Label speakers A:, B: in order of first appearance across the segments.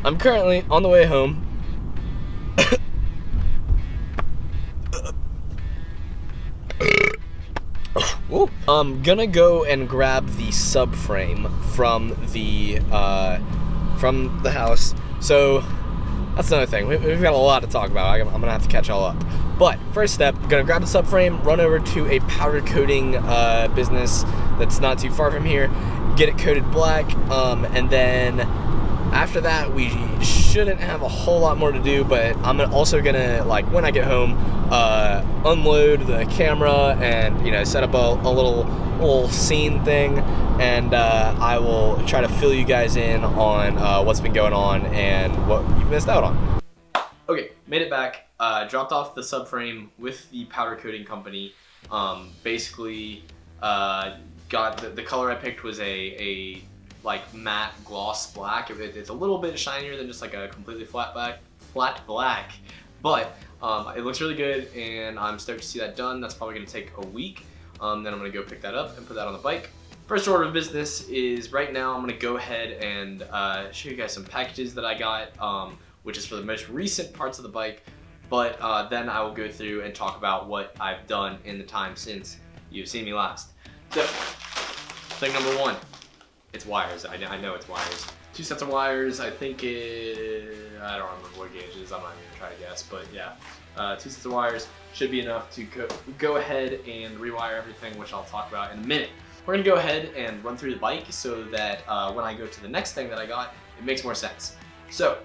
A: I'm currently on the way home. I'm gonna go and grab the subframe from the house. So that's another thing. We've got a lot to talk about. I'm gonna have to catch all up. But first step, gonna grab the subframe, run over to a powder coating business that's not too far from here, get it coated black, and then after that we shouldn't have a whole lot more to do. But I'm also gonna, like, when I get home, unload the camera and set up a little scene thing, and I will try to fill you guys in on what's been going on and what you've missed out on. Okay, made it back. Dropped off the subframe with the powder coating company. Basically, got the color I picked was a like matte gloss black. It's a little bit shinier than just like a completely flat black, but it looks really good, and I'm stoked to see that done. That's probably gonna take a week. Then I'm gonna go pick that up and put that on the bike. First order of business is right now I'm gonna go ahead and show you guys some packages that I got, which is for the most recent parts of the bike. But then I will go through and talk about what I've done in the time since you've seen me last. So, thing number one, it's wires. I know it's wires. 2 sets of wires. I think I don't remember what gauge it is. I'm not even gonna try to guess, but yeah. 2 sets of wires should be enough to go ahead and rewire everything, which I'll talk about in a minute. We're gonna go ahead and run through the bike so that when I go to the next thing that I got, it makes more sense. So,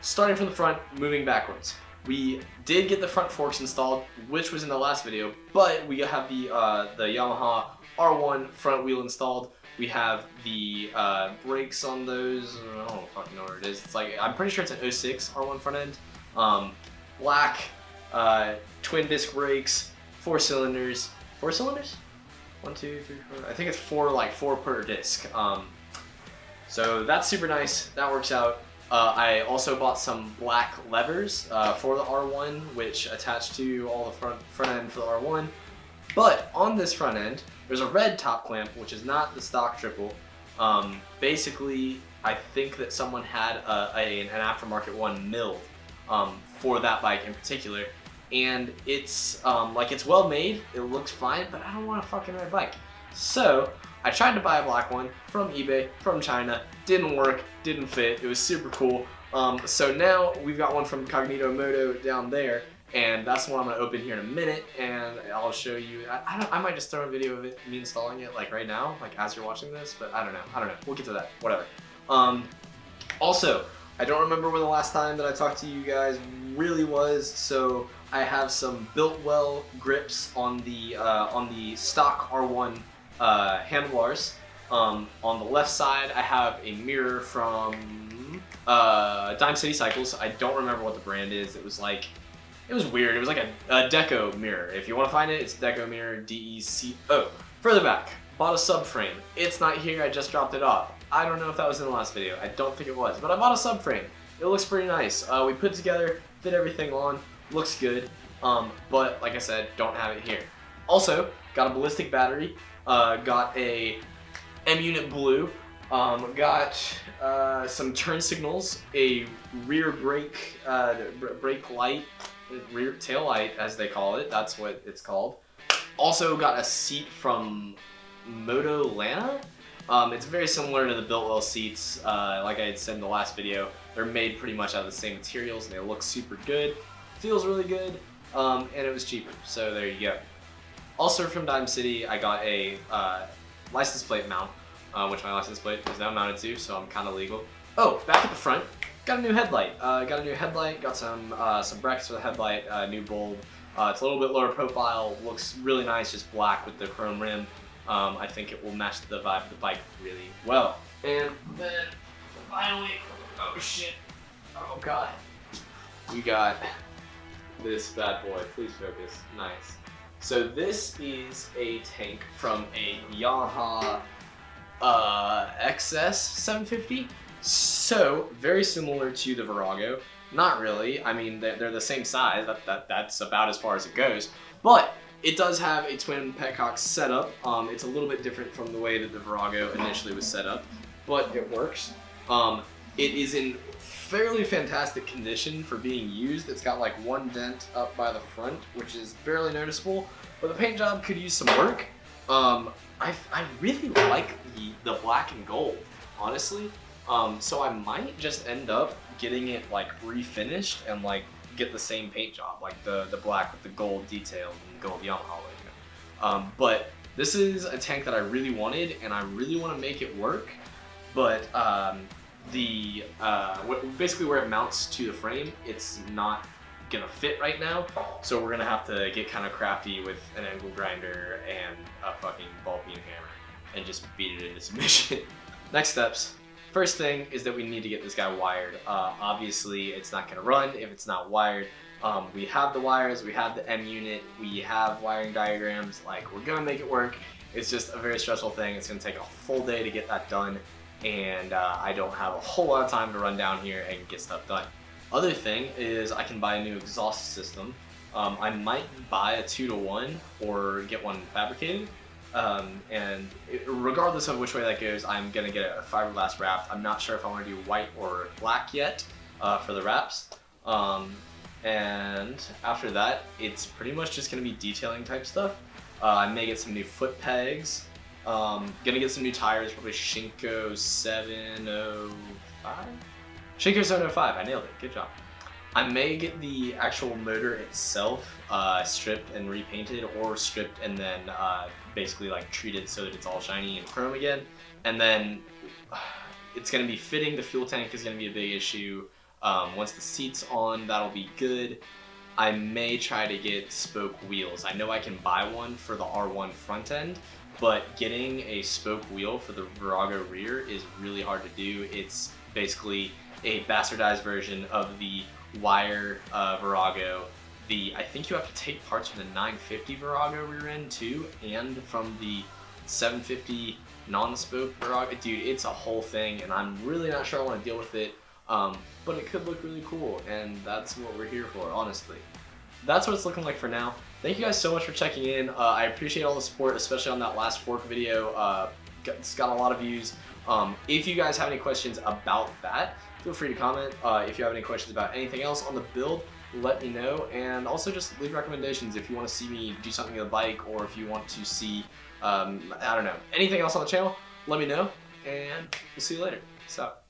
A: starting from the front, moving backwards. We did get the front forks installed, which was in the last video, but we have the Yamaha R1 front wheel installed. We have the brakes on those. I don't fucking know what it is. It's like, I'm pretty sure it's an 06 R1 front end. Black, twin disc brakes, 4 cylinders. 4 cylinders? 1, 2, 3, 4. I think it's 4 per disc. So that's super nice. That works out. I also bought some black levers for the R1, which attach to all the front end for the R1. But on this front end, there's a red top clamp, which is not the stock triple. Basically, I think that someone had an aftermarket one milled for that bike in particular, and it's it's well made. It looks fine, but I don't want a fucking red bike. So I tried to buy a black one from eBay, from China. Didn't work, didn't fit. It was super cool. So now we've got one from Cognito Moto down there, and that's the one I'm gonna open here in a minute, and I'll show you. I might just throw a video of me installing it like right now, like as you're watching this, but I don't know. We'll get to that, whatever. Also, I don't remember when the last time that I talked to you guys really was, so I have some Biltwell grips on the stock R1 handlebars. On the left side, I have a mirror from Dime City Cycles. I don't remember what the brand is. It was weird. It was like a Deco mirror. If you want to find it, it's Deco mirror, DECO. Further back, bought a subframe. It's not here. I just dropped it off. I don't know if that was in the last video. I don't think it was, but I bought a subframe. It looks pretty nice. We put it together, fit everything on, looks good. But like I said, don't have it here. Also, got a ballistic battery. Got a M-unit blue, got some turn signals, a rear brake light, rear tail light as they call it, that's what it's called. Also got a seat from Moto Lana. It's very similar to the Biltwell seats. Like I had said in the last video, they're made pretty much out of the same materials, and they look super good, feels really good, and it was cheaper, so there you go. Also from Dime City, I got a license plate mount, which my license plate is now mounted to, so I'm kind of legal. Oh, back at the front, got a new headlight. Got some brackets for the headlight, new bulb. It's a little bit lower profile, looks really nice, just black with the chrome rim. I think it will match the vibe of the bike really well. And then finally, oh shit, oh god, we got this bad boy. Please focus, nice. So this is a tank from a Yamaha XV750. So very similar to the Virago. Not really. I mean, they're the same size. That's about as far as it goes. But it does have a twin petcock setup. It's a little bit different from the way that the Virago initially was set up, but it works. It is in fairly fantastic condition for being used. It's got like one dent up by the front, which is barely noticeable, but the paint job could use some work. I really like the black and gold, honestly. So I might just end up getting it like refinished and like get the same paint job, like the black with the gold detail and gold Yamaha logo. But this is a tank that I really wanted, and I really want to make it work. But basically where it mounts to the frame, it's not gonna fit right now. So we're gonna have to get kind of crafty with an angle grinder and a fucking ball peen hammer and just beat it into submission. Next steps. First thing is that we need to get this guy wired. Obviously, it's not gonna run if it's not wired. We have the wires, we have the M unit, we have wiring diagrams, like we're gonna make it work. It's just a very stressful thing. It's gonna take a full day to get that done, and I don't have a whole lot of time to run down here and get stuff done. Other thing is I can buy a new exhaust system. I might buy a 2-to-1 or get one fabricated. Regardless of which way that goes, I'm gonna get a fiberglass wrap. I'm not sure if I want to do white or black yet for the wraps. And after that, it's pretty much just gonna be detailing type stuff. I may get some new foot pegs. Gonna get some new tires, probably Shinko 705? Shinko 705, I nailed it, good job. I may get the actual motor itself stripped and repainted, or stripped and then basically like treated so that it's all shiny and chrome again. And then it's gonna be fitting. The fuel tank is gonna be a big issue. Once the seat's on, that'll be good. I may try to get spoke wheels. I know I can buy one for the R1 front end, but getting a spoke wheel for the Virago rear is really hard to do. It's basically a bastardized version of the wire Virago. I think you have to take parts from the 950 Virago rear end too, and from the 750 non-spoke Virago. Dude, it's a whole thing, and I'm really not sure I want to deal with it. But it could look really cool, and that's what we're here for, honestly. That's what it's looking like for now. Thank you guys so much for checking in. I appreciate all the support, especially on that last fork video. It's got a lot of views. If you guys have any questions about that, feel free to comment. If you have any questions about anything else on the build, let me know. And also just leave recommendations if you want to see me do something with the bike, or if you want to see, I don't know, anything else on the channel, let me know. And we'll see you later. Peace out.